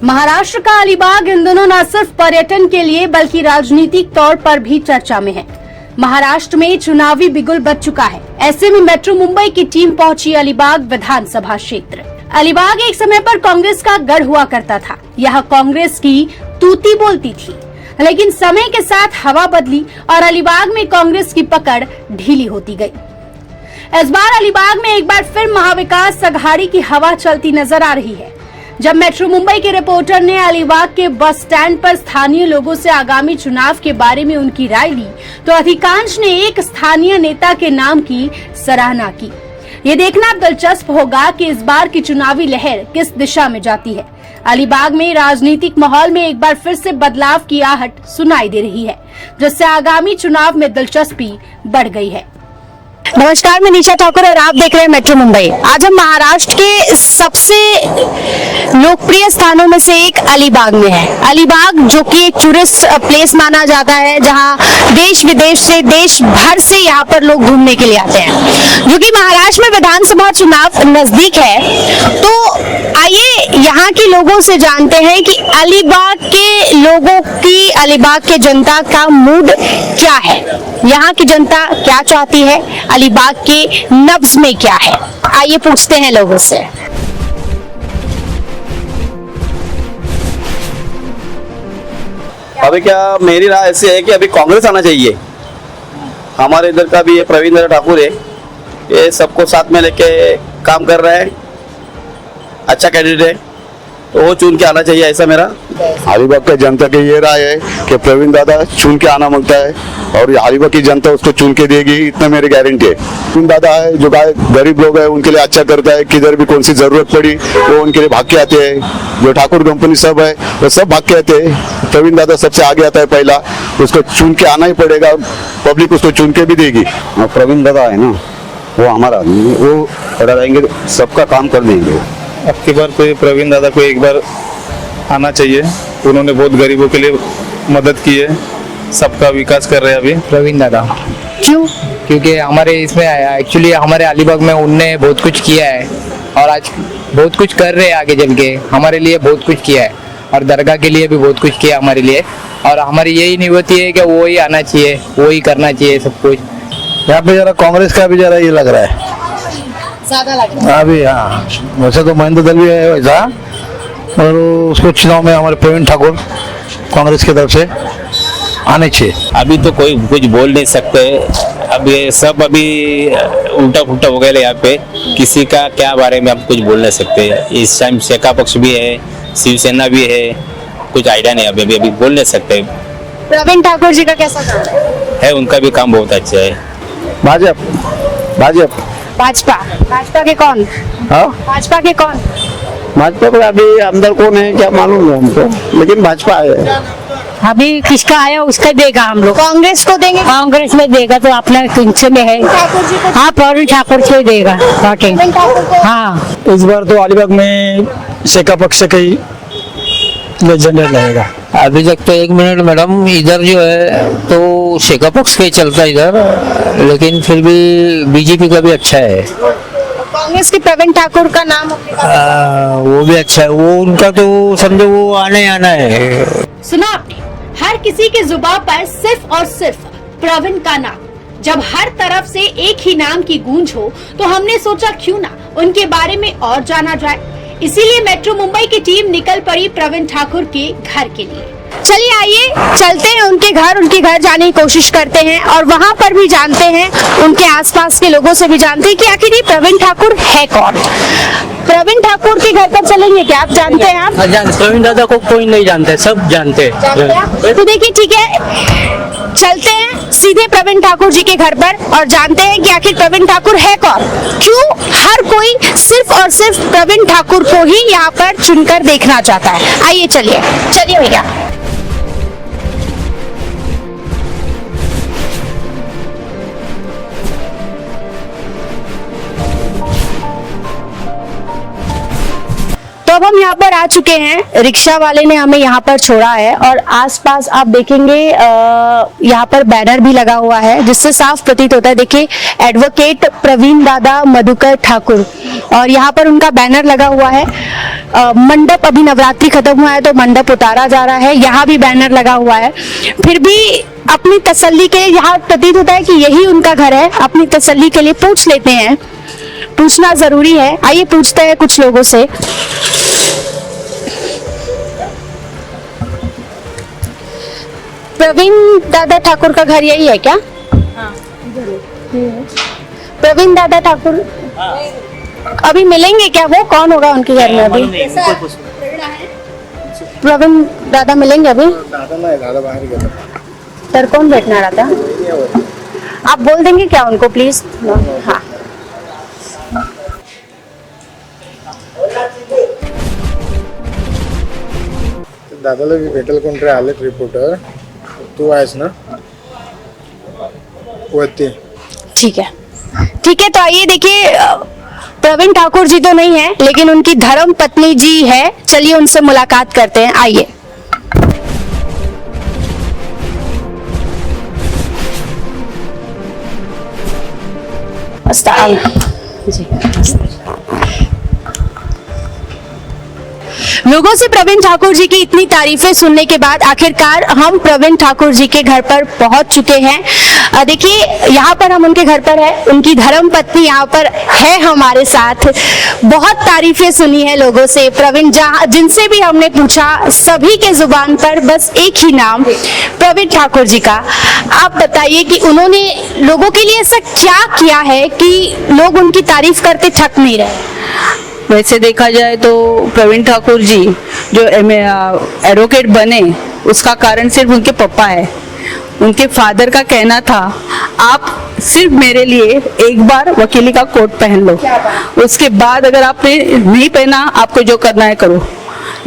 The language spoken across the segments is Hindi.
महाराष्ट्र का अलीबाग इन दिनों न सिर्फ पर्यटन के लिए बल्कि राजनीतिक तौर पर भी चर्चा में है। महाराष्ट्र में चुनावी बिगुल बज चुका है। ऐसे में मेट्रो मुंबई की टीम पहुंची अलीबाग विधानसभा क्षेत्र। अलीबाग एक समय पर कांग्रेस का गढ़ हुआ करता था। यह कांग्रेस की तूती बोलती थी, लेकिन समय के साथ हवा बदली और अलीबाग में कांग्रेस की पकड़ ढीली होती गई। इस बार अलीबाग में एक बार फिर महाविकास अघाड़ी की हवा चलती नजर आ रही है। जब मेट्रो मुंबई के रिपोर्टर ने अलीबाग के बस स्टैंड पर स्थानीय लोगों से आगामी चुनाव के बारे में उनकी राय ली, तो अधिकांश ने एक स्थानीय नेता के नाम की सराहना की। ये देखना दिलचस्प होगा कि इस बार की चुनावी लहर किस दिशा में जाती है। अलीबाग में राजनीतिक माहौल में एक बार फिर से बदलाव की आहट सुनाई दे रही है, जिससे आगामी चुनाव में दिलचस्पी बढ़ गई है। नमस्कार, मैं निशा ठाकुर और आप देख रहे हैं मेट्रो मुंबई। आज हम महाराष्ट्र के सबसे लोकप्रिय स्थानों में से एक अलीबाग में है। अलीबाग जो कि एक टूरिस्ट प्लेस माना जाता है, जहां देश विदेश से, देश भर से यहाँ पर लोग घूमने के लिए आते हैं। जो कि महाराष्ट्र में विधानसभा चुनाव नजदीक है, तो आइए यहाँ के लोगों से जानते हैं कि अलीबाग के लोगों की, अलीबाग के जनता का मूड क्या है, यहाँ की जनता क्या चाहती है, अलीबाग के नब्ज में क्या है। आइए पूछते हैं लोगों से। अभी क्या मेरी राय ऐसी है कि अभी कांग्रेस आना चाहिए। हमारे इधर का भी ये प्रवीण ठाकुर है, ये सबको साथ में लेके काम कर रहे हैं, अच्छा कैंडिडेट है, तो वो चुन के आना चाहिए, ऐसा मेरा। अलीबाग की जनता की ये राय है कि प्रवीण दादा चुन के आना मांगता है और अलीबाग की जनता उसको चुन के देगी, इतना मेरी गारंटी है। प्रवीण दादा है जो गरीब लोग है उनके लिए अच्छा करता है, किधर भी कौन सी जरूरत पड़ी वो उनके लिए भाग के आते हैं। जो ठाकुर कंपनी सब है वो सब भाग के आते हैं। प्रवीण दादा सबसे आगे आता है पहला, उसको चुन के आना ही पड़ेगा, पब्लिक उसको चुन के भी देगी। और प्रवीण दादा है ना, वो हमारा आदमी, वो खड़ा रहेंगे, सबका काम कर देंगे। अब की बार कोई प्रवीण दादा को एक बार आना चाहिए। उन्होंने बहुत गरीबों के लिए मदद की है, सबका विकास कर रहे हैं अभी प्रवीण दादा। क्यों? क्योंकि हमारे इसमें एक्चुअली हमारे अलीबाग में उनने बहुत कुछ किया है और आज बहुत कुछ कर रहे हैं, आगे चल के हमारे लिए बहुत कुछ किया है और दरगाह के लिए भी बहुत कुछ किया हमारे लिए। और हमारी यही नियति है कि वो ही आना चाहिए, वो ही करना चाहिए सब कुछ। यहाँ पे जरा कांग्रेस का भी जरा ये लग रहा है ज्यादा लग रहा है अभी। हाँ, वैसे तो महेंद्र दल भी है वैसा, और उसको चुनाव में हमारे प्रवीण ठाकुर कांग्रेस की तरफ से आने चाहिए। अभी तो कोई कुछ बोल नहीं सकते। अब ये सब अभी उल्टा फुल्टा हो गया यहाँ पे, किसी का क्या बारे में आप कुछ बोल नहीं सकते। इस टाइम शेका पक्ष भी है, शिवसेना भी है, कुछ आइडिया नहीं अभी अभी बोल नहीं सकते। प्रवीण ठाकुर जी का कैसा काम है? उनका भी काम बहुत अच्छा है। भाजपा भाजपा के कौन? हाँ, भाजपा के कौन? भाजपा पर अभी अंदर कौन है क्या मालूम है हमको, लेकिन भाजपा है। अभी किसका आया उसका देगा हम लोग। कांग्रेस को देंगे? कांग्रेस में देगा तो अपना किंच में है। ठाकुर जी को? हाँ, प्रवीण ठाकुर को ही देगा वोटिंग। प्रवीण ठाकुर को? हाँ, इस बार तो अलीबाग में शेका पक्ष का ही जनरल रहेगा। अभी तक तो 1 मिनट मैडम, इधर जो है तो शेका पक्ष का ही चलता है इधर, लेकिन फिर भी बीजेपी का भी अच्छा है। कांग्रेस के प्रवीण ठाकुर का नाम वो भी अच्छा है, वो उनका तो समझो वो आना है। सुना आपने, हर किसी के जुबान पर सिर्फ और सिर्फ प्रवीण का नाम। जब हर तरफ से एक ही नाम की गूंज हो, तो हमने सोचा क्यों ना उनके बारे में और जाना जाए। इसीलिए मेट्रो मुंबई की टीम निकल पड़ी प्रवीण ठाकुर के घर के लिए। चलिए आइए चलते हैं उनके घर जाने की कोशिश करते हैं और वहाँ पर भी जानते हैं, उनके आसपास के लोगों से भी जानते हैं कि आखिर ये प्रवीण ठाकुर है कौन। प्रवीण ठाकुर के घर पर चलेंगे क्या? आप जानते हैं? आप प्रवीण दादा को कोई नहीं जानते, सब जानते हैं। तो देखिए, ठीक है, चलते हैं सीधे प्रवीण ठाकुर जी के घर पर और जानते हैं कि आखिर प्रवीण ठाकुर है कौन, क्यों हर कोई सिर्फ और सिर्फ प्रवीण ठाकुर को ही यहाँ पर चुनकर देखना चाहता है। आइए चलिए भैया। तो अब हम यहाँ पर आ चुके हैं, रिक्शा वाले ने हमें यहाँ पर छोड़ा है और आसपास आप देखेंगे यहाँ पर बैनर भी लगा हुआ है जिससे साफ प्रतीत होता है। देखिए, एडवोकेट प्रवीण दादा मधुकर ठाकुर, और यहाँ पर उनका बैनर लगा हुआ है। मंडप, अभी नवरात्रि खत्म हुआ है तो मंडप उतारा जा रहा है, यहाँ भी बैनर लगा हुआ है। फिर भी अपनी तसल्ली के लिए, यहाँ प्रतीत होता है कि यही उनका घर है, अपनी तसल्ली के लिए पूछ लेते हैं, पूछना जरूरी है। आइए पूछते हैं कुछ लोगों से। प्रवीण दादा ठाकुर का घर यही है क्या? हाँ, प्रवीण दादा ठाकुर अभी मिलेंगे क्या? वो कौन होगा उनके घर में अभी? प्रवीण दादा मिलेंगे अभी? दादा बाहर गया। सर कौन बैठना रहा था? आप बोल देंगे क्या उनको प्लीज? हाँ, दादाला भेटेल कोणतरी आलेत रिपोर्टर, तू आहेस ना वरती? ठीक है, ठीक है। तो आइए देखिए, प्रवीण ठाकुर जी तो नहीं है लेकिन उनकी धर्म पत्नी जी है। चलिए उनसे मुलाकात करते हैं, आइए। जी, लोगों से प्रवीण ठाकुर जी की इतनी तारीफें सुनने के बाद आखिरकार हम प्रवीण ठाकुर जी के घर पर पहुंच चुके हैं। देखिए, यहाँ पर हम उनके घर पर है, उनकी धर्म पत्नी यहाँ पर है हमारे साथ। बहुत तारीफें सुनी है लोगों से। प्रवीण, जहाँ जिनसे भी हमने पूछा सभी के जुबान पर बस एक ही नाम, प्रवीण ठाकुर जी का। आप बताइए कि उन्होंने लोगों के लिए ऐसा क्या किया है कि लोग उनकी तारीफ करते थक नहीं रहे? वैसे देखा जाए तो प्रवीण ठाकुर जी जो एडवोकेट बने उसका कारण सिर्फ उनके पापा है। उनके फादर का कहना था, आप सिर्फ मेरे लिए एक बार वकीली का कोट पहन लो, उसके बाद अगर आपने नहीं पहना आपको जो करना है करो।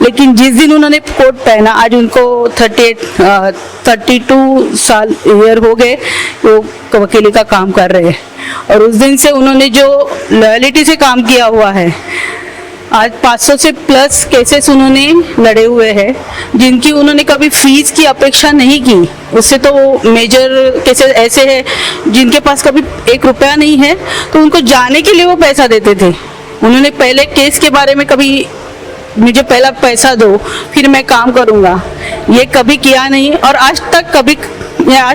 लेकिन जिस दिन उन्होंने कोट पहना, आज उनको 32 साल ईयर हो गए वो वकीली का काम कर रहे हैं, और उस दिन से उन्होंने जो लॉयलिटी से काम किया हुआ है, आज 500 से प्लस केसेस उन्होंने लड़े हुए हैं जिनकी उन्होंने कभी फीस की अपेक्षा नहीं की। उससे तो मेजर केसेस ऐसे हैं जिनके पास कभी 1 रुपया नहीं है तो उनको जाने के लिए वो पैसा देते थे। उन्होंने पहले केस के बारे में कभी मुझे पहला पैसा दो फिर मैं काम करूँगा, ये कभी किया नहीं। और आज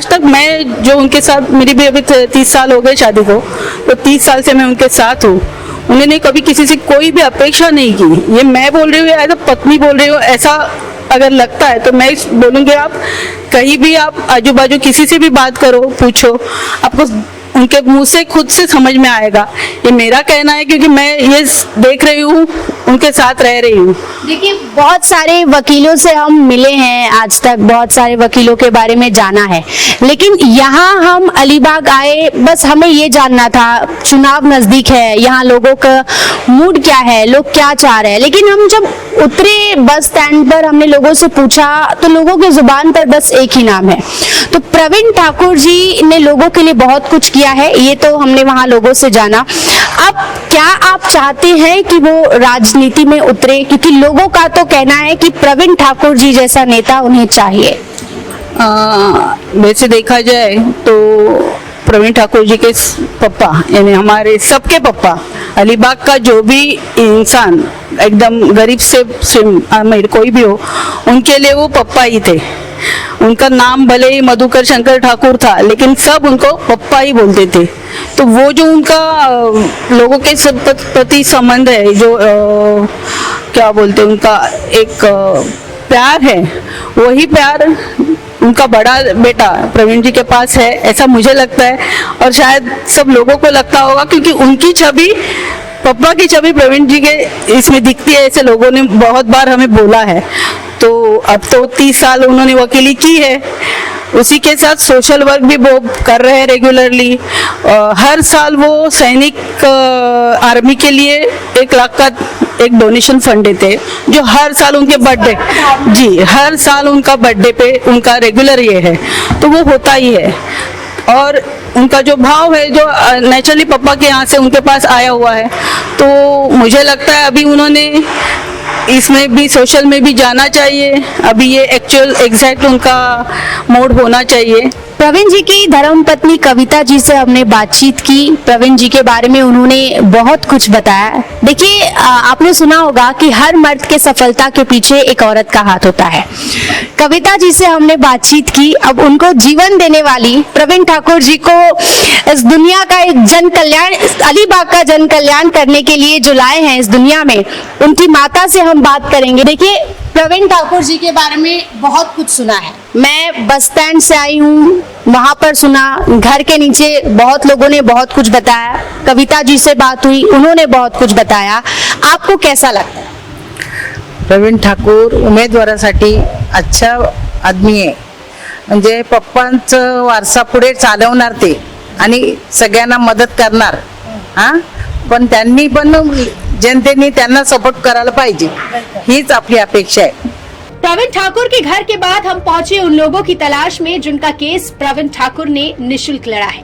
तक मैं जो उनके साथ, मेरी भी अभी 30 साल हो गए शादी को, तो 30 साल से मैं उनके साथ हूँ। उन्होंने कभी किसी से कोई भी अपेक्षा नहीं की। ये मैं बोल रही हूँ, एज अ पत्नी बोल रही हूँ। ऐसा अगर लगता है तो मैं बोलूँगी, आप कहीं भी आप आजू बाजू किसी से भी बात करो, पूछो, आपको उनके मुंह से खुद से समझ में आएगा। ये मेरा कहना है क्योंकि मैं ये देख रही हूँ, उनके साथ रह रही हूँ। देखिए, बहुत सारे वकीलों से हम मिले हैं आज तक, बहुत सारे वकीलों के बारे में जाना है, लेकिन यहाँ हम अलीबाग आए, बस हमें ये जानना था, चुनाव नजदीक है, यहाँ लोगों का मूड क्या है, लोग क्या चाह रहे हैं। लेकिन हम जब उतरे बस स्टैंड पर, हमने लोगों से पूछा तो लोगों के जुबान पर बस एक ही नाम है। तो प्रवीण ठाकुर जी ने लोगों के लिए बहुत कुछ किया है, ये तो हमने वहाँ लोगों से जाना। अब क्या आप चाहते हैं कि वो राजनीति में उतरे? क्योंकि लोगों का तो कहना है कि प्रवीण ठाकुर जी जैसा नेता उन्हें चाहिए। वैसे देखा जाए तो प्रवीण ठाकुर जी के पापा, यानी हमारे सबके पापा, अलीबाग का जो भी इंसान एकदम गरीब से अमीर कोई भी हो, उनके लिए वो पापा ही थे। उनका नाम भले ही मधुकर शंकर ठाकुर था, लेकिन सब उनको पप्पा ही बोलते थे। तो वो जो उनका लोगों के प्रति संबंध है, जो क्या बोलते हैं, उनका एक प्यार है, वही प्यार उनका बड़ा बेटा प्रवीण जी के पास है, ऐसा मुझे लगता है। और शायद सब लोगों को लगता होगा क्योंकि उनकी छवि, पप्पा की छवि प्रवीण जी के इसमें दिखती है, ऐसे लोगों ने बहुत बार हमें बोला है। तो अब तो 30 साल उन्होंने वकीली की है, उसी के साथ सोशल वर्क भी वो कर रहे हैं रेगुलरली। हर साल वो सैनिक आर्मी के लिए 1 लाख का एक डोनेशन फंड देते हैं, जो हर साल उनके बर्थडे, जी हर साल उनका बर्थडे पे उनका रेगुलर ये है, तो वो होता ही है। और उनका जो भाव है, जो नेचुरली पापा के यहाँ से उनके पास आया हुआ है, तो मुझे लगता है अभी उन्होंने इसमें भी सोशल में भी जाना चाहिए। अभी ये एक्चुअल एग्जैक्ट उनका मोड होना चाहिए। प्रवीण जी की धर्मपत्नी कविता जी से हमने बातचीत की। प्रवीण जी के बारे में उन्होंने बहुत कुछ बताया। देखिए, आपने सुना होगा कि हर मर्द के सफलता के पीछे एक औरत का हाथ होता है। कविता जी से हमने बातचीत की। अब उनको जीवन देने वाली प्रवीण ठाकुर जी को इस दुनिया का एक जन कल्याण, अलीबाग का जन कल्याण करने के लिए जो लाए हैं इस दुनिया में, उनकी माता से हम बात करेंगे। देखिए, प्रवीण ठाकुर जी के बारे में बहुत कुछ सुना है। मैं बस स्टैंड से आई हूँ, वहां पर सुना, घर के नीचे बहुत लोगों ने बहुत कुछ बताया, कविता जी से बात हुई, उन्होंने बहुत कुछ बताया। आपको कैसा लगता है? प्रवीण ठाकूर उमेदवारासाठी अच्छा आदमी आहे, म्हणजे पप्पांचं वारसा पुढे चालवणार ते आणि सगळ्यांना मदत करणार। पण त्यांनी पण जनतेने त्यांना सपोर्ट करायला पाहिजे, हीच आपली अपेक्षा आहे। प्रवीण ठाकुर के घर के बाद हम पहुंचे उन लोगों की तलाश में जिनका केस प्रवीण ठाकुर ने निशुल्क लड़ा है।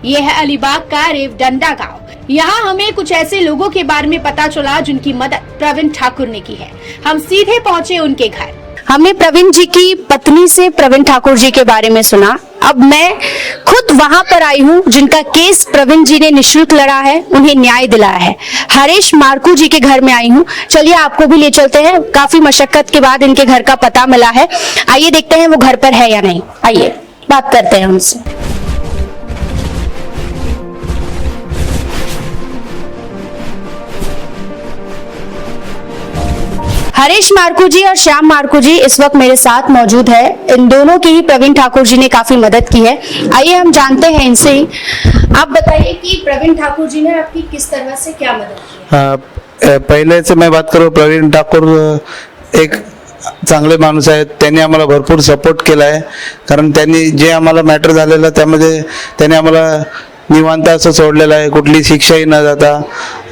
ये है अलीबाग का रेवडंडा गांव। यहाँ हमें कुछ ऐसे लोगों के बारे में पता चला जिनकी मदद प्रवीण ठाकुर ने की है। हम सीधे पहुंचे उनके घर। हमने प्रवीण जी की पत्नी से प्रवीण ठाकुर जी के बारे में सुना। अब मैं खुद वहां पर आई हूं जिनका केस प्रवीण जी ने निशुल्क लड़ा है, उन्हें न्याय दिलाया है। हरीश मार्कू जी के घर में आई हूं। चलिए आपको भी ले चलते हैं। काफी मशक्कत के बाद इनके घर का पता मिला है। आइए देखते हैं वो घर पर है या नहीं। आइए बात करते हैं उनसे। हरीश मार्कू जी और श्याम मार्कू जी इस वक्त मेरे साथ मौजूद है। इन दोनों की ही प्रवीण ठाकुर जी ने काफी मदद की है। आइए हम जानते हैं इनसे ही। आप बताइए कि प्रवीण ठाकुर जी ने आपकी किस तरह से क्या मदद की? पहिले से मैं बात करूँ, प्रवीण ठाकूर एक चांगले माणूस आहेत। त्यांनी आम्हाला भरपूर सपोर्ट केला आहे, कारण त्यांनी जे आम्हाला मॅटर झालेलं त्यामध्ये त्यांनी आम्हाला निवांत असं सोडलेलं आहे, कुठली शिक्षाही न जाता।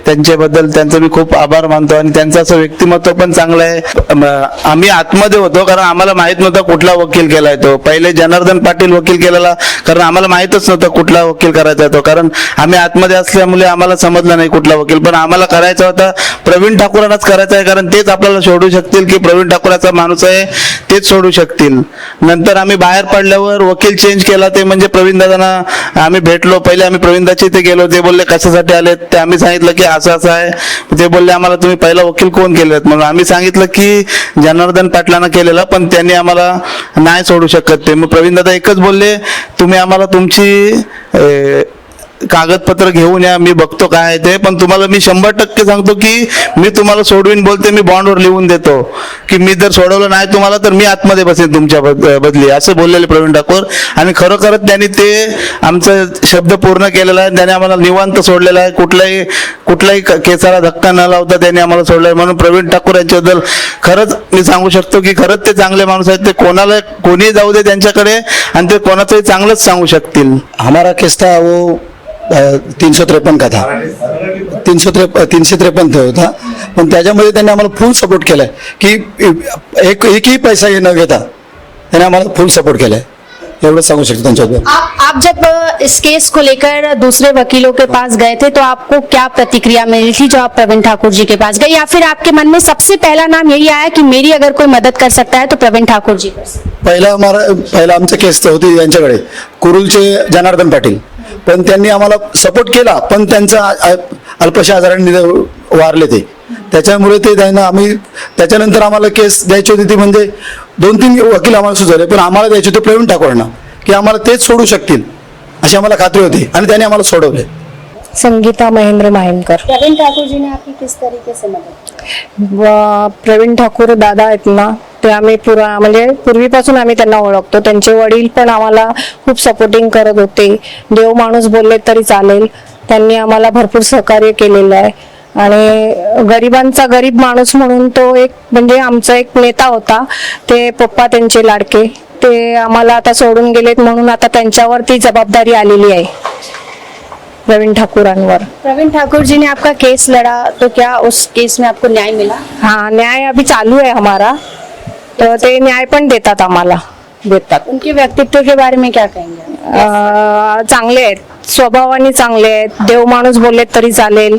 त्यांच्याबद्दल त्यांचं मी खूप आभार मानतो आणि त्यांचं असं व्यक्तिमत्व पण चांगलं आहे। आम्ही आतमध्ये होतो कारण आम्हाला माहित नव्हतं कुठला वकील केलाय तो। पहिले जनार्दन पाटील वकील केलेला, कारण आम्हाला माहितच नव्हतं कुठला वकील करायचा तो, कारण आम्ही आतमध्ये असल्यामुळे आम्हाला समजलं नाही कुठला वकील। पण आम्हाला करायचा होता प्रवीण ठाकूरांनाच करायचा आहे, कारण तेच आपल्याला सोडू शकतील की प्रवीण ठाकूराचा माणूस आहे, तेच सोडू शकतील। नंतर आम्ही बाहेर पडल्यावर वकील चेंज केला, ते म्हणजे प्रवीण दादांना आम्ही भेटलो। पहिले आम्ही प्रवीण दादाच्या इथे गेलो, ते बोलले कशासाठी आले, ते आम्ही सांगितलं की असं असं आहे। ते बोलले आम्हाला तुम्ही पहिला वकील कोण केलेत, मग आम्ही सांगितलं की जनार्दन पाटलांना केलेला, पण त्यांनी आम्हाला नाही सोडू शकत ते। मग प्रवीण दादा एकच बोलले, तुम्ही आम्हाला तुमची कागदपत्र घेऊन या, मी बघतो काय आहे ते, पण तुम्हाला मी 100% सांगतो की मी तुम्हाला सोडवीन। बोलते मी बॉन्डवर लिहून देतो की मी जर सोडवलं नाही तुम्हाला तर मी आतमध्ये बसेन तुमच्या बदली, असं बोललेले प्रवीण ठाकूर। आणि खरोखरच त्यांनी ते आमचा शब्द पूर्ण केलेला आहे। त्याने आम्हाला निवांत सोडलेला आहे, कुठल्याही केसाला धक्का न लावता त्यांनी आम्हाला सोडलं आहे। म्हणून प्रवीण ठाकूर यांच्याबद्दल खरंच मी सांगू शकतो की खरंच ते चांगले माणूस आहेत। ते कोणी जाऊ दे त्यांच्याकडे आणि ते कोणाचंही चांगलंच सांगू शकतील। हमारा केस था वो 353 का था, 353 होता, पण त्याच्यामध्ये त्यांनी आम्हाला फुल सपोर्ट केलाय की एकही पैसा न घेता त्यांनी आम्हाला फुल सपोर्ट केलाय, एवढं सांगू शकतो त्यांच्याबद्दल। आप जब इस केस को लेकर दूसरे वकीलों के पास गए थे तो आपको क्या प्रतिक्रिया मिली थी जो आप प्रवीण ठाकुर जी के पास गए, या फिर आपके मन में सबसे पहला नाम यही आया कि मेरी अगर कोई मदद कर सकता है तो प्रवीण ठाकुर जी कर सकते? पहिला आमचा केस होती यांच्याकडे, कुरुलचे जनार्दन पाटील, पण त्यांनी आम्हाला सपोर्ट केला, पण त्यांचा अल्पशा आजाराने वारले ते, त्याच्यामुळे ते त्यांना आम्ही त्याच्यानंतर आम्हाला केस द्यायची होती ती म्हणजे 2-3 वकील आम्हाला सुचवले, पण आम्हाला द्यायचे होते प्रवीण ठाकूरांना की आम्हाला तेच सोडू शकतील अशी आम्हाला खात्री होती आणि त्यांनी आम्हाला सोडवले। संगीता महेंद्र माहिमकर। प्रवीण ठाकुर जी ने आपकी किस तरीके से मदद की? प्रवीण ठाकूर दादा आहेत ना, ते आम्ही म्हणजे पूर्वीपासून आम्ही त्यांना ओळखतो। त्यांचे वडील पण आम्हाला खूप सपोर्टिंग करत होते, देव माणूस बोलले तरी चालेल, त्यांनी आम्हाला भरपूर सहकार्य केलेलं आहे। आणि गरिबांचा गरीब माणूस म्हणून तो एक म्हणजे आमचा एक नेता होता। ते पप्पा त्यांचे लाडके, ते आम्हाला आता सोडून गेलेत, म्हणून आता त्यांच्यावर ती जबाबदारी आलेली आहे प्रवीण ठाकुरांवर। प्रवीण ठाकुर जी ने आपका केस लड़ा तो क्या उस केस में आपको न्याय मिला? हाँ, न्याय अभी चालू है हमारा, तो ते न्याय पण देतात आम्हाला, देतात। उनके व्यक्तित्व के बारे में क्या कहेंगे? चांगले आहेत, स्वभावाने चांगले आहेत, देव माणूस बोलले तरी चालेल,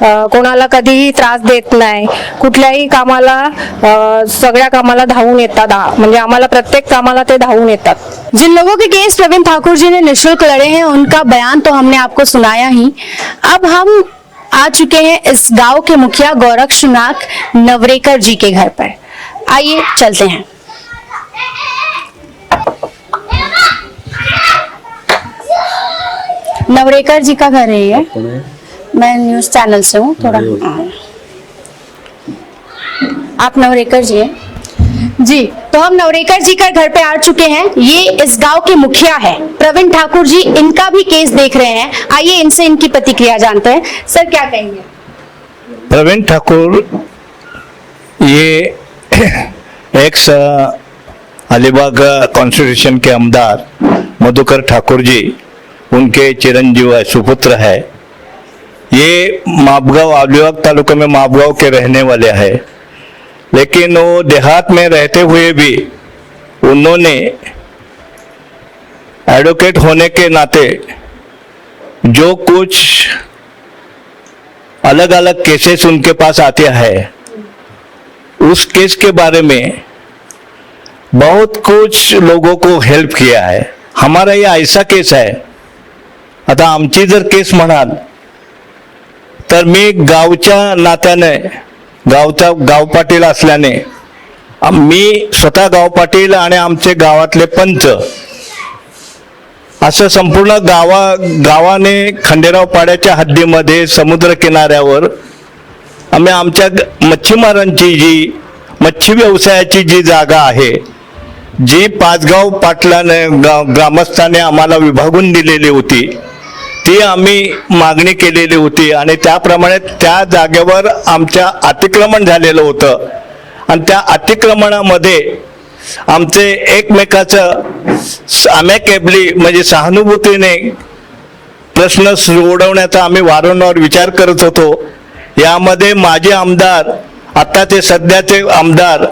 कोणाला कधीही त्रास देत नाही, कुठल्याही कामाला सगळ्या कामाला धावून येतात, म्हणजे आम्हाला प्रत्येक कामाला ते धावून येतात. जिन लोगों के केस प्रवीण ठाकुर जी ने निःशुल्क लड़े हैं उनका बयान तो हमने आपको सुनाया ही. अब हम आ चुके हैं इस गांव के मुखिया गोरक्षनाथ नवरेकर जी के घर पर. आइए चलते हैं. नवरेकर जी का घर है ये. मैं न्यूज चैनल से हूँ थोड़ा. आप नवरेकर जी हैं जी. तो हम नवरेकर जी का घर पे आ चुके हैं. ये इस गांव के मुखिया है प्रवीण ठाकुर जी. इनका भी केस देख रहे हैं. आइए इनसे इनकी प्रतिक्रिया जानते हैं. सर क्या कहेंगे? प्रवीण ठाकुर ये एक्स अलीबाग कॉन्स्टिट्यूशन के आमदार मधुकर ठाकुर जी उनके चिरंजीव है, सुपुत्र है. ये मापगांव अलीबाग तालुका में मापगांव के रहने वाले हैं, लेकिन वो देहात में रहते हुए भी उन्होंने एडवोकेट होने के नाते जो कुछ अलग अलग केसेस उनके पास आते हैं उस केस के बारे में बहुत कुछ लोगों को हेल्प किया है. हमारा ये ऐसा केस आहे. आता आमची जर केस म्हणाल तर मी गावच्या नात्याने गाव पाटील असल्याने मी स्वतः गाव पाटील आणि आमचे गावातले पंच असं संपूर्ण गावाने खंडेराव पाड्याच्या हद्दीमध्ये समुद्र किनाऱ्यावर आम्ही आमच्या मच्छीमारांची जी मच्छी व्यवसायाची जी जागा आहे जी पाचगाव पाटलाने ग्रामस्थाने आम्हाला विभागून दिलेली होती ती आम्ही मागणी केलेली होती आणि त्याप्रमाणे त्या जागेवर आमच्या अतिक्रमण झालेलं होतं आणि त्या अतिक्रमणामध्ये आमचे एकमेकाचं अमॅकेबली म्हणजे सहानुभूतीने प्रश्न सोडवण्याचा आम्ही वारंवार विचार करत होतो. यामध्ये माजी आमदार आताचे सध्याचे आमदार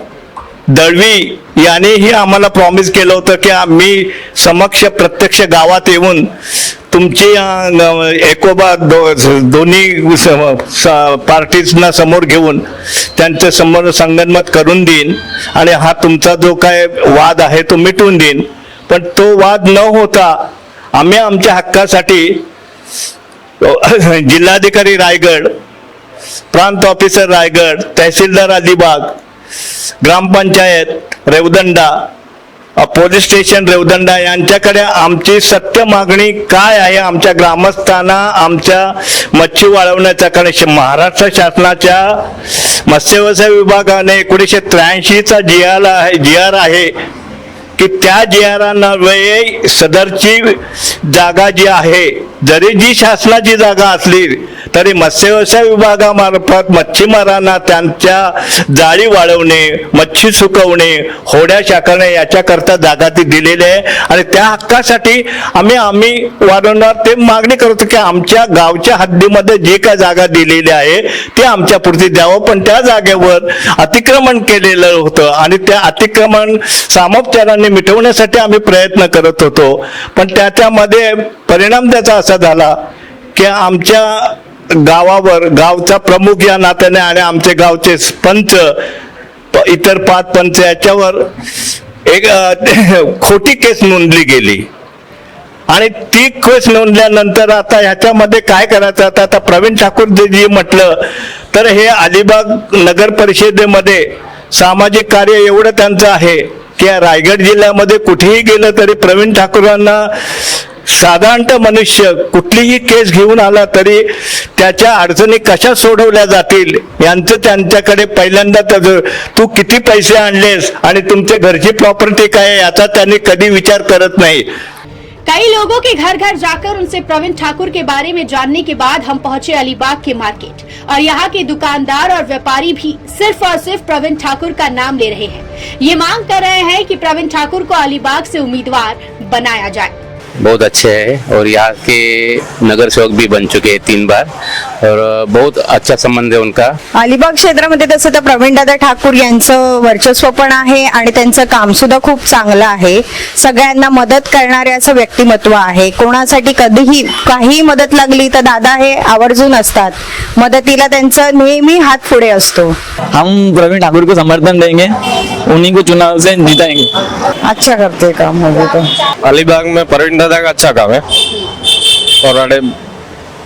दळवी यांनीही आम्हाला प्रॉमिस केलं होतं की आम्ही समक्ष प्रत्यक्ष गावात येऊन तुमची एकोबा दोन्ही पार्टीजना समोर घेऊन त्यांचे समोर संगनमत करून देईन आणि हा तुमचा जो काय वाद आहे तो मिटवून देईन. पण तो वाद न होता आम्ही आमच्या हक्कासाठी जिल्हाधिकारी रायगड, प्रांत ऑफिसर रायगड, तहसीलदार अलिबाग, ग्रामपंचायत रेवदंडा, पोलीस स्टेशन रेवदंडा यांच्याकडे आमची सत्य मागणी काय आहे आमच्या ग्रामस्थांना आमच्या मच्छी वाळवण्याच्या कारण महाराष्ट्र शासनाच्या मत्स्यव्यवसाय विभागाने 1983चा GR आहे की त्या GRान्वये सदरची जागा जी आहे जरी जी शासनाची जागा असली तरी मत्स्यव्यवसाय विभागामार्फत मच्छीमारांना त्यांच्या जाळी वाळवणे, मच्छी सुकवणे, होड्या शाकवणे याच्याकरता जागा ती दिलेली आहे आणि त्या हक्कासाठी आम्ही वारंवार ते मागणी करतो की आमच्या गावच्या हद्दीमध्ये जी काय जागा दिलेली आहे ती आमच्या पुरती द्यावं. पण त्या जागेवर अतिक्रमण केलेलं होतं आणि त्या अतिक्रमण सामोपचाराने मिटवण्यासाठी आम्ही प्रयत्न करत होतो. पण त्याच्यामध्ये परिणाम त्याचा असा झाला की आमच्या गावावर गावचा प्रमुख या नात्याने आणि आमचे गावचे पंच इतर 5 पंच याच्यावर एक खोटी केस नोंदली गेली आणि ती केस नोंदल्यानंतर आता ह्याच्यामध्ये काय करायचं आता प्रवीण ठाकूर जी म्हटलं तर हे अलिबाग नगर परिषदेमध्ये सामाजिक कार्य एवढं त्यांचं आहे की रायगड जिल्ह्यामध्ये कुठेही गेलं तरी प्रवीण ठाकूरांना साधारणतः मनुष्य कुठलीही केस घेऊन आला तरी त्याच्या अडचणी कशा सोडवल्या जातील यांचं त्यांच्याकडे पहिल्यांदा तू किती पैसे आणलेस आणि तुमच्या घरची प्रॉपर्टी काय याचा त्यांनी कधी विचार करत नाही. कई लोगों के घर घर जाकर उनसे प्रवीण ठाकुर के बारे में जानने के बाद हम पहुंचे अलीबाग के मार्केट और यहाँ के दुकानदार और व्यापारी भी सिर्फ और सिर्फ प्रवीण ठाकुर का नाम ले रहे हैं. ये मांग कर रहे हैं कि प्रवीण ठाकुर को अलीबाग से उम्मीदवार बनाया जाए. बहुत अच्छे हैं और यहाँ के नगर सेवक भी बन चुके हैं 3 बार और बहुत अच्छा संबंध है उनका। अलिबाग क्षेत्रामध्ये तसं तर प्रवीणदादा ठाकूर यांचं वर्चस्व पण आहे आणि त्यांचं काम सुद्धा खूप चांगलं आहे. सगळ्यांना मदत करणारे असं व्यक्तिमत्व आहे. कोणासाठी कधीही काही मदत लागली तर दादा हे आवर्जून असतात. मदतीला त्यांचं नेहमी हात पुढे असतो. हम प्रवीण ठाकुर को समर्थन देंगे, उन्हीं को चुनाव से जिताएंगे। अच्छा करते काम होगे तो. अलीबाग में प्रवीण दादा का अच्छा काम है और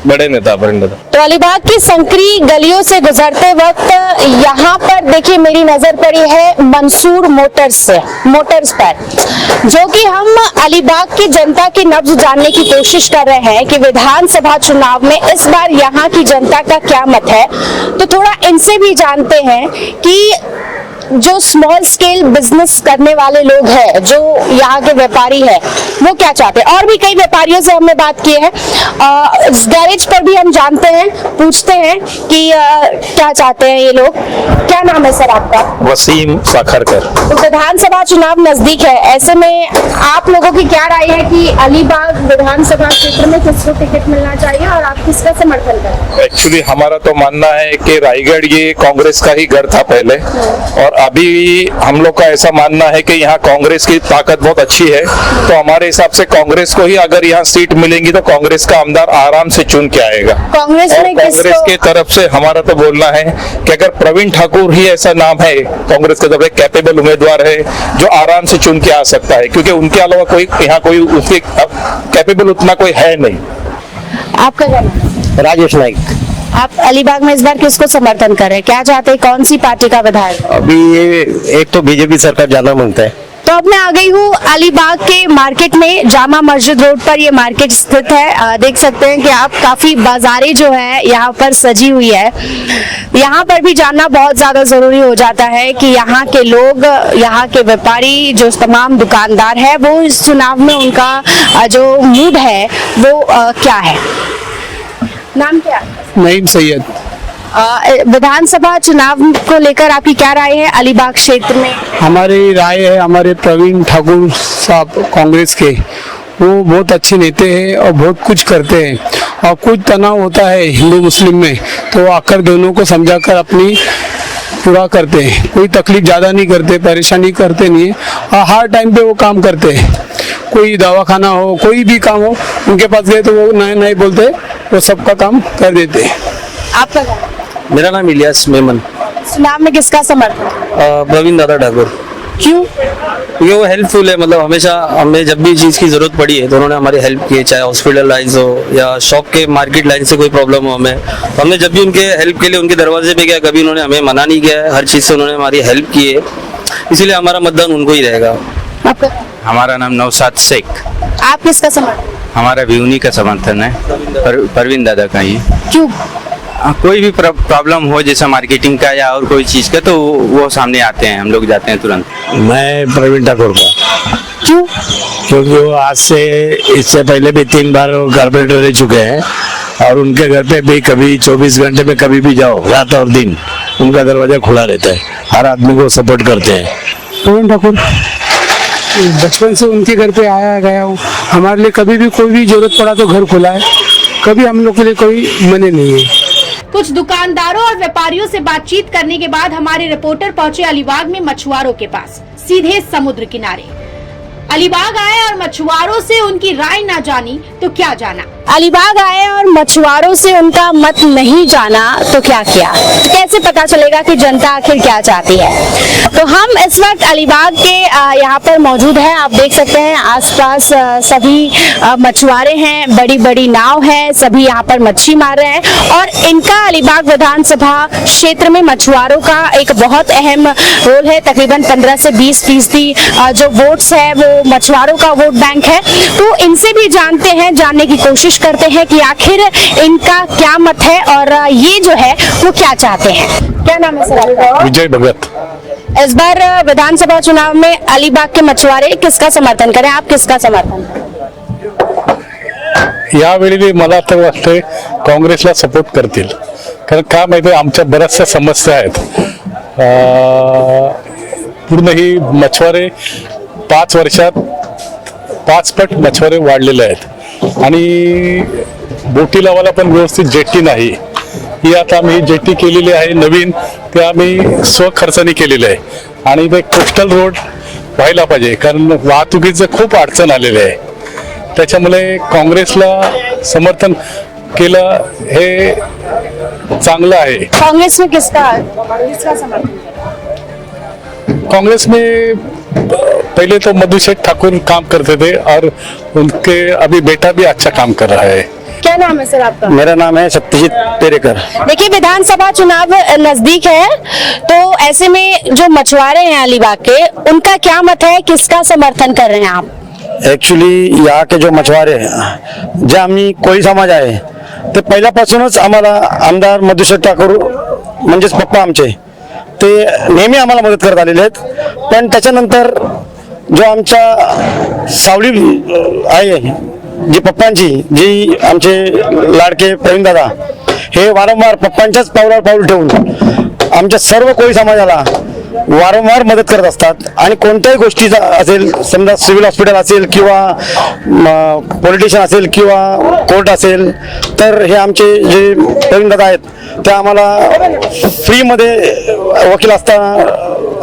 बड़े नेता प्रवीण दादा। तो अलीबाग की संकरी गलियों से गुजरते वक्त यहाँ पर देखिए मेरी नजर पड़ी है मंसूर मोटर्स पर, जो कि हम अलीबाग की जनता की नब्ज जानने की कोशिश कर रहे हैं कि विधानसभा चुनाव में इस बार यहाँ की जनता का क्या मत है। तो थोड़ा इनसे भी जानते हैं कि जो स्मॉल स्केल बिजनेस करने वाले लोग हैं, जो यहाँ के व्यापारी हैं, वो क्या चाहते हैं। और भी कई व्यापारियों से हमने बात की है, गैरेज पर भी हम जानते हैं, पूछते हैं कि क्या चाहते हैं ये लोग। क्या नाम है सर आपका? वसीम साखरकर। तो विधानसभा चुनाव नजदीक है, ऐसे में आप लोगों की क्या राय है कि अलीबाग विधानसभा क्षेत्र में किसको टिकट मिलना चाहिए और आप किसका समर्थन करें? एक्चुअली हमारा तो मानना है कि रायगढ़ ये कांग्रेस का ही घर था पहले, और अभी हम लोग का ऐसा मानना है कि यहाँ कांग्रेस की ताकत बहुत अच्छी है। तो हमारे हिसाब से कांग्रेस को ही अगर यहाँ सीट मिलेंगी तो कांग्रेस का आमदार आराम से चुन के आएगा। कांग्रेस में कांग्रेस की तरफ से हमारा तो बोलना है कि अगर प्रवीण ठाकुर ही ऐसा नाम है कांग्रेस की तरफ एक कैपेबल उम्मीदवार है जो आराम से चुन के आ सकता है, क्योंकि उनके अलावा कोई यहाँ कोई उसके कैपेबल उतना कोई है नहीं। आपका क्या नाम है? राजेश नाइक। आप अलीबाग में इस बार किसको समर्थन कर रहे हैं? क्या चाहते हैं? कौन सी पार्टी का विधायक? अभी ये एक तो बीजेपी सरकार ज्यादा मांगता है। तो अब मैं आ गई हूँ अलीबाग के मार्केट में, जामा मस्जिद रोड पर ये मार्केट स्थित है। देख सकते हैं कि आप काफी बाजारें जो है यहाँ पर सजी हुई है। यहाँ पर भी जानना बहुत ज्यादा जरूरी हो जाता है कि यहाँ के लोग, यहाँ के व्यापारी, जो तमाम दुकानदार है, वो इस चुनाव में उनका जो मूड है वो क्या है। नाम क्या? नईम सैयद। विधानसभा चुनाव को लेकर आपकी क्या राय है अलीबाग क्षेत्र में? हमारी राय है, हमारे प्रवीण ठाकुर साहब कांग्रेस के, वो बहुत अच्छे नेता हैं और बहुत कुछ करते हैं। और कुछ तनाव होता है हिंदू मुस्लिम में तो वो आकर दोनों को समझाकर अपनी पूरा करते हैं। कोई तकलीफ ज़्यादा नहीं करते, परेशानी करते नहीं है, और हर टाइम पे वो काम करते हैं। कोई दवाखाना हो, कोई भी काम हो, उनके पास गए तो वो नए नए बोलते, वो सबका काम कर देते हैं। आपका क्या? मेरा नाम इलियास मेमन। चुनाव में किसका समर्थन? प्रवीण दादा ठाकुर। क्यों? क्योंकि वो हेल्पफुल है, मतलब हमेशा हमें जब भी चीज़ की ज़रूरत पड़ी है तो उन्होंने हमारी हेल्प की है, चाहे हॉस्पिटल लाइन्स हो या शॉप के मार्केट लाइन से कोई प्रॉब्लम हो हमें, तो हमने जब भी उनके हेल्प के लिए उनके दरवाजे पे गया, कभी उन्होंने हमें मना नहीं किया है। हर चीज़ से उन्होंने हमारी हेल्प की है, इसलिए हमारा मतदान उनको ही रहेगा। आपका? हमारा नाम नौशाद शेख। आप किसका समर्थन? हमारा भी उन्हीं का समर्थन है, प्रवीण दादा का ही। क्यों? कोई भी प्रॉब्लम हो, जैसा मार्केटिंग का या और कोई चीज़ का, तो वो सामने आते हैं, हम लोग जाते हैं तुरंत। मैं प्रवीण ठाकुर का। क्यों? क्योंकि वो आज से, इससे पहले भी 3 बार कारपोरेटर रह चुके हैं, और उनके घर पे भी कभी 24 घंटे में कभी भी जाओ, रात और दिन उनका दरवाजा खुला रहता है। हर आदमी को सपोर्ट करते हैं। प्रवीण ठाकुर बचपन से उनके घर पे आया गया हूँ। हमारे लिए कभी भी कोई भी जरूरत पड़ा तो घर खुला है, कभी हम लोग के लिए कोई मने नहीं है। कुछ दुकानदारों और व्यापारियों से बातचीत करने के बाद हमारे रिपोर्टर पहुंचे अलीबाग में मछुआरों के पास, सीधे समुद्र किनारे। अलीबाग आए और मछुआरों से उनकी राय ना जानी तो क्या जाना। अलीबाग आए और मछुआरों से उनका मत नहीं जाना तो क्या किया। तो कैसे पता चलेगा कि जनता आखिर क्या चाहती है। तो हम इस वक्त अलीबाग के यहाँ पर मौजूद हैं। आप देख सकते हैं आसपास सभी मछुआरे हैं, बड़ी बड़ी नाव है, सभी यहाँ पर मच्छी मार रहे हैं। और इनका अलीबाग विधानसभा क्षेत्र में मछुआरों का एक बहुत अहम रोल है। तकरीबन 15 से 20% जो वोट्स है वो मछुआरों का वोट बैंक है। तो इनसे भी जानते हैं, जानने की कोशिश करते हैं कि आखिर इनका क्या मत है और ये जो है वो क्या चाहते हैं। क्या नाम है सर आपका? विजय भगत। इस बार विधानसभा चुनाव में अलीबाग के मछुआरे किसका समर्थन करें? आप किसका समर्थन करें? यावेळी मला तर वाटते काँग्रेसला सपोर्ट करतील, कारण का माहिती आमच्या बऱ्याचशा समस्या आहेत। पूर्ण ही मछुआरे 5 वर्षात 5 पट मछुआरे वाढलेले आहेत, आणि बोटी लावायला पण व्यवस्थित जेट्टी नाही, हे आता आम्ही जेटी केलेली आहे नवीन, ते आम्ही स्वखर्चाने केलेलं आहे आणि ते कोस्टल रोड व्हायला पाहिजे, कारण वाहतुकीचं खूप अडचण आलेली आहे. त्याच्यामुळे काँग्रेसला समर्थन केलं हे चांगलं आहे. कांग्रेस में किसका समर्थन? कांग्रेस में पहले तो मधुशेख ठाकुर काम करते थे और उनके अभी बेटा भी अच्छा काम कर रहा है. क्या नाम है सर आपका? मेरा नाम है सत्यजीत पेरेकर. देखिए विधानसभा चुनाव नजदीक है, तो ऐसे में जो मछुआरे हैं अलीबाग के, उनका क्या मत है, किसका समर्थन कर रहे हैं आप? ॲक्च्युली यहाँ के जो मछुआरे जे आम्ही कोळी समाज आहे ते पहिल्यापासूनच आम्हाला आमदार मधुशेख ठाकूर म्हणजेच पप्पा आमचे ते नेहमी आम्हाला मदत करत आलेले आहेत. पण त्याच्यानंतर जो आमच्या सावली आहे जी पप्पांची, जी आमचे लाडके प्रवीणदादा हे वारंवार पप्पांच्याच पावलावर पाऊल ठेवून आमच्या सर्व कोळी समाजाला वारंवार मदत करत असतात. आणि कोणत्याही गोष्टीचा असेल, समजा सिव्हिल हॉस्पिटल असेल किंवा पॉलिटिशियन असेल किंवा कोर्ट असेल, तर हे आमचे जे प्रवीणदादा आहेत ते आम्हाला फ्रीमध्ये वकील असताना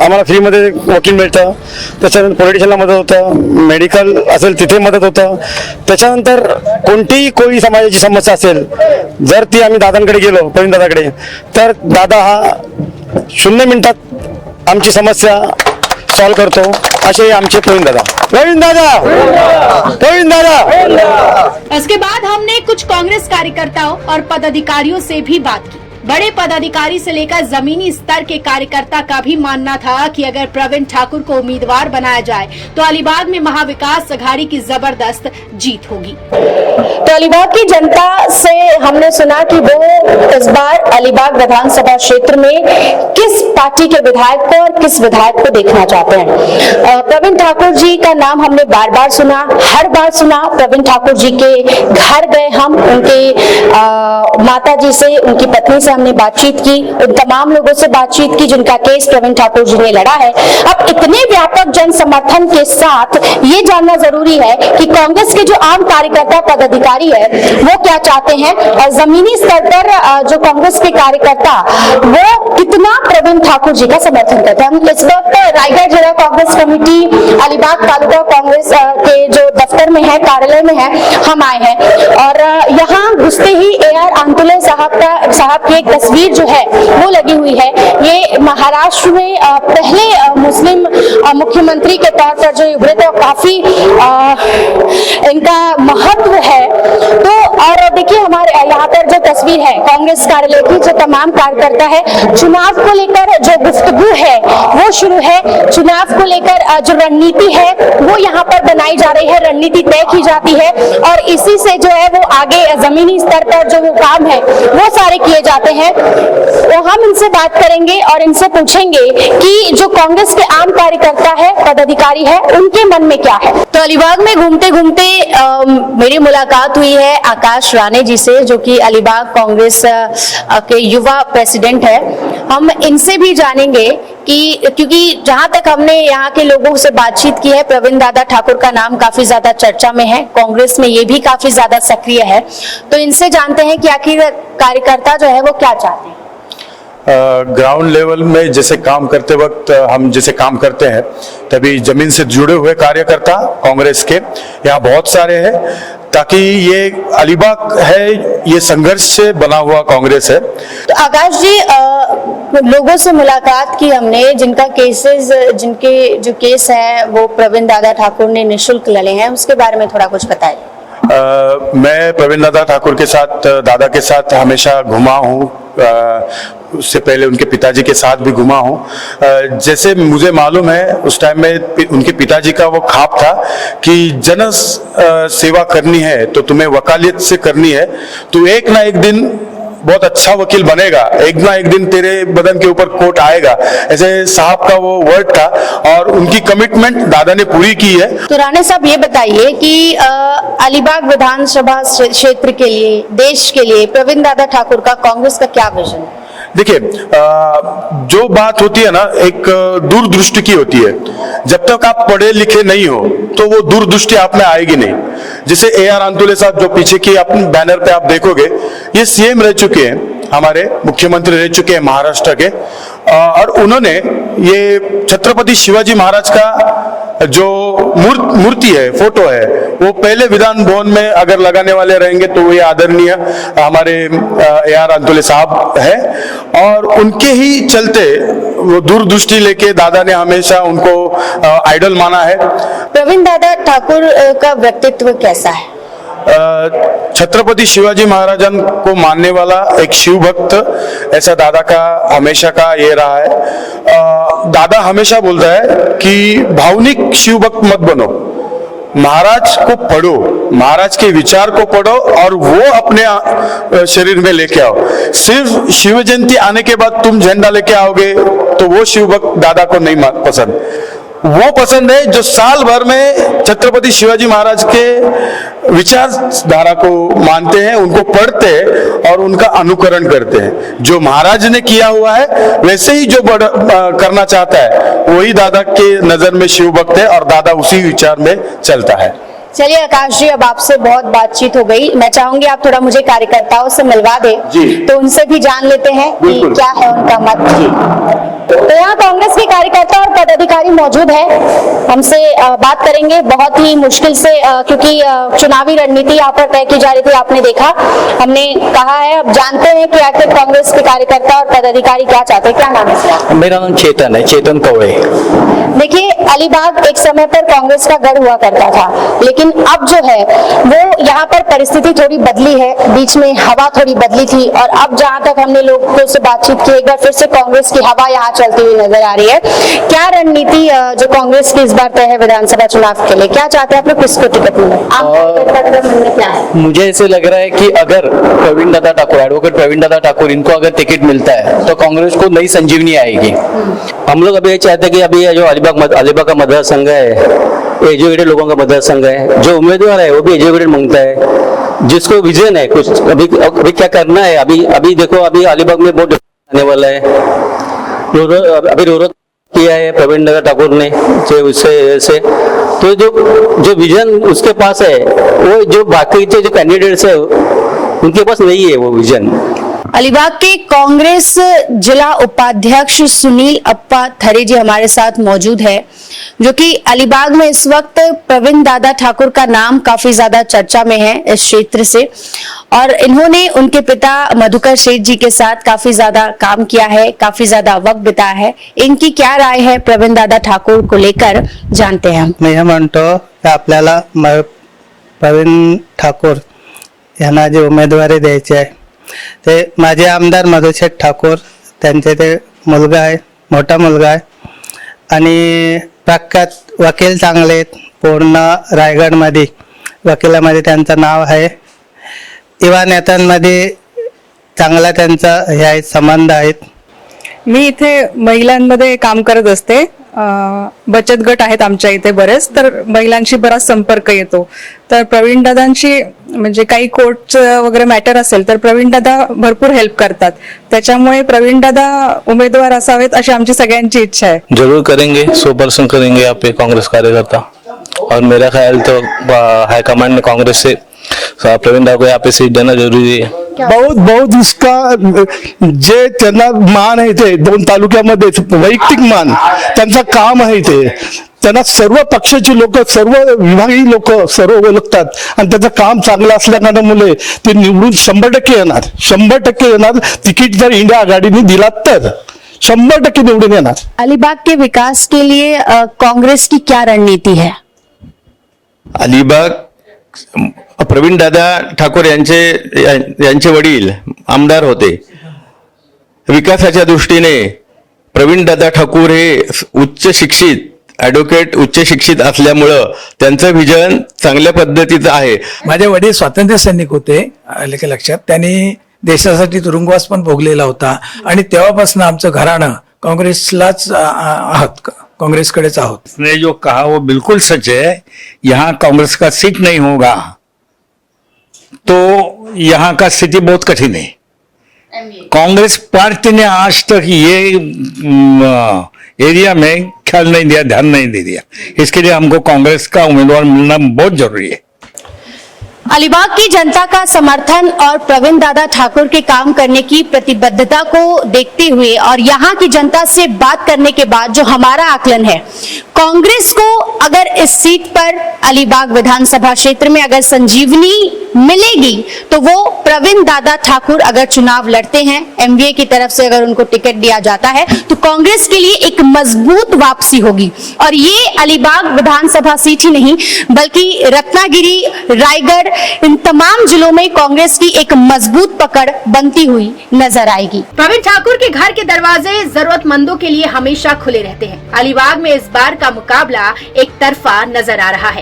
आम्हाला फ्रीमध्ये वकील मिळतं. त्याच्यानंतर पॉलिटिशियनला मदत होतं, मेडिकल असेल तिथे मदत होतं. त्याच्यानंतर कोणतीही कोळी समाजाची समस्या असेल, जर ती आम्ही दादांकडे गेलो, प्रवीणदादाकडे, तर दादा हा 0 मिनिटात आमची समस्या सॉल्व करतो. असे आमचे प्रवीणदादा. इसके बाद हमने कुछ कांग्रेस कार्यकर्ताओं और पदाधिकारियों से भी बात की. बड़े पदाधिकारी से लेकर जमीनी स्तर के कार्यकर्ता का भी मानना था कि अगर प्रवीण ठाकुर को उम्मीदवार बनाया जाए तो अलीबाग में महाविकास अघाड़ी की जबरदस्त जीत होगी. तो अलीबाग की जनता से हमने सुना कि वो इस बार अलीबाग विधानसभा क्षेत्र में किस पार्टी के विधायक को और किस विधायक को देखना चाहते हैं. प्रवीण ठाकुर जी का नाम हमने बार बार सुना, हर बार सुना. प्रवीण ठाकुर जी के घर गए हम, उनके माता जी से, उनकी पत्नी से हमने बातचीत की, उन तमाम लोगों से बातचीत की जिनका केस प्रवीण ठाकुर जी ने लड़ा है. अब इतने व्यापक जन समर्थन के साथ ये जानना जरूरी है कि कांग्रेस के जो आम कार्यकर्ता पदाधिकारी है वो क्या चाहते हैं और जमीनी स्तर पर जो कांग्रेस के कार्यकर्ता वो कितना प्रवीण ठाकुर जी का समर्थन करते हैं. हम इस वक्त रायगढ़ जिला कांग्रेस कमेटी अलीबाग तालुका कांग्रेस के जो दफ्तर में है, कार्यालय में है, हम आए हैं और यहाँ घुसते ही AR आंतुले साहब की एक तस्वीर जो है वो लगी हुई है. ये महाराष्ट्र में पहले मुस्लिम मुख्यमंत्री के तौर पर जो उभरे थे, काफी इनका महत्व है. तो और देखिए हमारे यहाँ पर जो तस्वीर है कांग्रेस कार्यालय की, जो तमाम कार्यकर्ता है, चुनाव को लेकर जो गुफ्तगू है वो शुरू है. चुनाव को लेकर जो रणनीति है वो यहाँ पर बनाई जा रही है, रणनीति तय की जाती है और इसी से जो है वो आगे जमीनी स्तर पर जो वो काम है वो सारे किए जाते हैं. तो हम इनसे बात करेंगे और इनसे पूछेंगे कि जो कांग्रेस के आम कार्यकर्ता है, पदाधिकारी है, उनके मन में क्या है. तो अलीबाग में घूमते घूमते मेरी मुलाकात हुई है आकाश राणे जी से, जो कि अलीबाग कांग्रेस के युवा प्रेसिडेंट है. हम इनसे भी जानेंगे कि क्योंकि जहां तक हमने यहाँ के लोगों से बातचीत की है, प्रवीण दादा ठाकुर का नाम काफी ज्यादा चर्चा में है, कांग्रेस में ये भी काफी ज्यादा सक्रिय है. तो इनसे जानते हैं कि आखिर कार्यकर्ता जो है वो क्या चाहते हैं. ग्राउंड लेवल में जैसे काम करते वक्त हम जैसे काम करते हैं, तभी जमीन से जुड़े हुए कार्यकर्ता कांग्रेस के यहाँ बहुत सारे हैं, ताकि ये अलीबाग है, ये संघर्ष से बना हुआ कांग्रेस है. तो आकाश जी, लोगों से मुलाकात की हमने जिनका केसेस, जिनके जो केस हैं वो प्रवीण दादा ठाकुर ने निःशुल्क लड़े हैं, उसके बारे में थोड़ा कुछ बताइए. मैं प्रवीण दादा ठाकुर के साथ, दादा के साथ हमेशा घुमा हूँ. उससे पहले उनके पिताजी के साथ भी घुमा हूँ. जैसे मुझे मालूम है उस टाइम में उनके पिताजी का वो ख्वाब था कि जन सेवा करनी है तो तुम्हें वकालत से करनी है, तो एक ना एक दिन बहुत अच्छा वकील बनेगा, एक ना एक दिन तेरे बदन के ऊपर कोट आएगा. ऐसे साहब का वो वर्ड था और उनकी कमिटमेंट दादा ने पूरी की है. तो राणे साहब ये बताइए कि अलीबाग विधानसभा क्षेत्र के लिए, देश के लिए प्रवीण दादा ठाकुर का, कांग्रेस का क्या विजन है. देखिए, जो बात होती है ना, एक दूरदृष्टि की होती है. जब तक आप पढ़े लिखे नहीं हो तो वो दूरदृष्टि आप में आएगी नहीं. जैसे AR आंतुले साहब जो पीछे की अपने बैनर पे आप देखोगे, ये CM रह चुके हैं. हमारे मुख्यमंत्री रह चुके हैं महाराष्ट्र के, और उन्होंने ये छत्रपति शिवाजी महाराज का जो मूर्ति है, फोटो है, वो पहले विधान भवन में अगर लगाने वाले रहेंगे तो ये आदरणीय हमारे AR अंतुले साहब है, और उनके ही चलते वो दूरदृष्टि लेके दादा ने हमेशा उनको आइडल माना है। प्रवीण दादा ठाकुर का व्यक्तित्व कैसा है? छत्रपति शिवाजी महाराजन को मानने वाला एक शिव भक्त, ऐसा दादा का हमेशा का ये रहा है। दादा हमेशा बोलता है कि भावनिक शिव भक्त मत बनो, महाराज को पढ़ो, महाराज के विचार को पढ़ो और वो अपने शरीर में लेके आओ। सिर्फ शिव जयंती आने के बाद तुम झंडा लेके आओगे तो वो शिव भक्त दादा को नहीं पसंद। वो पसंद है जो साल भर में छत्रपति शिवाजी महाराज के विचारधारा को मानते हैं, उनको पढ़ते हैं और उनका अनुकरण करते हैं। जो महाराज ने किया हुआ है वैसे ही जो करना चाहता है वही दादा के नजर में शिव भक्त है और दादा उसी विचार में चलता है। चलिए आकाश जी, अब आपसे बहुत बातचीत हो गई, मैं चाहूंगी आप थोड़ा मुझे कार्यकर्ताओं से मिलवा दें, तो उनसे भी जान लेते हैं कि क्या है उनका मत। तो यहाँ कांग्रेस के कार्यकर्ता और पदाधिकारी मौजूद है, हमसे बात करेंगे। बहुत ही मुश्किल से क्योंकि चुनावी रणनीति यहाँ पर तय की जा रही थी, आपने देखा, हमने कहा है, अब जानते हैं कि आखिर कांग्रेस के कार्यकर्ता और पदाधिकारी क्या चाहते हैं। क्या नाम है? मेरा नाम चेतन है, चेतन कौड़े। देखिए, अलीबाग एक समय पर कांग्रेस का गढ़ हुआ करता था, लेकिन अब जो है वो यहाँ पर परिस्थिति थोड़ी बदली है, बीच में हवा थोड़ी बदली थी, और अब जहाँ तक हमने लोगों से बातचीत की, एक बार फिर से कांग्रेस की हवा यहाँ चलती हुई नजर आ रही है। क्या रणनीति जो कांग्रेस की इस बार तय है विधानसभा चुनाव के लिए? क्या चाहते हैं आप लोग, किसको टिकट मिले? क्या है? मुझे ऐसे लग रहा है कि अगर प्रवीण दादा ठाकुर, एडवोकेट प्रवीण दादा ठाकुर, इनको अगर टिकट मिलता है तो कांग्रेस को नई संजीवनी आएगी। हम लोग अभी ये चाहते हैं कि अभी जो अलीबाग का मतदार संघ है, एजुकेटेड लोगों का मतदार संघ है, जो उम्मीदवार है वो भी एजुकेटेड मांगता है, जिसको विजन है कुछ अभी क्या करना है। अभी देखो, अभी अलीबाग में बहुत आने वाला है, अभी रोरो किया है प्रवीण दादा ठाकुर ने उससे, तो जो विजन उसके पास है वो जो बाकी जो कैंडिडेट्स है उनके पास नहीं है वो विजन। अलीबाग के कांग्रेस जिला उपाध्यक्ष सुनील अप्पा थरे जी हमारे साथ मौजूद है, जो कि अलीबाग में इस वक्त प्रवीण दादा ठाकुर का नाम काफी ज्यादा चर्चा में है इस क्षेत्र से, और इन्होंने उनके पिता मधुकर सेठ जी के साथ काफी ज्यादा काम किया है, काफी ज्यादा वक्त बिताया है। इनकी क्या राय है प्रवीण दादा ठाकुर को लेकर, जानते हैं हम। मी म्हणतो आपल्याला प्रवीण ठाकूर यांना जे उमेदवारी द्यायची आहे ते माझे आमदार मधुशेठ ठाकूर, त्यांचे ते मुलगा आहे, मोठा मुलगा आहे, आणि प्रख्यात वकील चांगले आहेत, पूर्ण रायगडमध्ये वकिलामध्ये त्यांचं नाव आहे, युवा नेत्यांमध्ये चांगला त्यांचा हे आहे, संबंध आहेत। मी इथे महिलांमध्ये काम करत असते, बचत गट आहेत आमच्या इथे बरेच, तर महिलांशी बराच संपर्क येतो। तर प्रवीण दादांशी म्हणजे काही कोर्टचं वगैरे मॅटर असेल तर प्रवीण दादा भरपूर हेल्प करतात, त्याच्यामुळे प्रवीण दादा उमेदवार असावेत अशी आमची सगळ्यांची इच्छा आहे। जरूर करेंगे, 100% करेंगे यहाँ पे कांग्रेस कार्यकर्ता, और मेरा ख्याल तो हाईकमांड ने कांग्रेस से प्रवीण दादा को यहाँ पे सीट देना जरूरी है। बहुत इसका जे त्यांना मान आहे ते 2 तालुक्यामध्ये वैयक्तिक मान, त्यांचा काम आहे ते, त्यांना सर्व पक्षाची लोक, सर्व विभागीय लोक सर्व ओळखतात, आणि त्याचं काम चांगलं असल्या कारणामुळे ते निवडून 100% येणार, 100% येणार। तिकीट जर इंडिया आघाडीने दिला तर 100% निवडून येणार। अलीबाग के विकास के लिए कांग्रेस की क्या रणनीति है? अलीबाग प्रवीण दादा ठाकूर यांचे वडील आमदार होते। विकासाच्या दृष्टीने प्रवीण दादा ठाकूर हे उच्च शिक्षित, ॲडव्होकेट उच्च शिक्षित असल्यामुळं त्यांचं विजन चांगल्या पद्धतीचं आहे। माझे वडील स्वातंत्र्य सैनिक होते, आले का लक्षात, त्यांनी देशासाठी तुरुंगवास पण भोगलेला होता, आणि तेव्हापासून आमचं घराणं काँग्रेसलाच आहात, कांग्रेस आहोत। उसने जो कहा वो बिल्कुल सच है। यहाँ कांग्रेस का सीट नहीं होगा तो यहाँ का स्थिति बहुत कठिन है। कांग्रेस पार्टी ने आज तक ये एरिया में ख्याल नहीं दिया, ध्यान नहीं दे दिया। इसके लिए हमको कांग्रेस का उम्मीदवार मिलना बहुत जरूरी है। अलीबाग की जनता का समर्थन और प्रवीण दादा ठाकुर के काम करने की प्रतिबद्धता को देखते हुए और यहाँ की जनता से बात करने के बाद जो हमारा आकलन है, कांग्रेस को अगर इस सीट पर अलीबाग विधानसभा क्षेत्र में अगर संजीवनी मिलेगी तो वो प्रवीण दादा ठाकुर अगर चुनाव लड़ते हैं, एमवीए की तरफ से अगर उनको टिकट दिया जाता है तो कांग्रेस के लिए एक मजबूत वापसी होगी। और ये अलीबाग विधानसभा सीट ही नहीं बल्कि रत्नागिरी, रायगढ़, इन तमाम जिलों में कांग्रेस की एक मजबूत पकड़ बनती हुई नजर आएगी। प्रवीण ठाकुर के घर के दरवाजे जरूरतमंदों के लिए हमेशा खुले रहते हैं। अलीबाग में इस बार का मुकाबला एक तरफा नजर आ रहा है।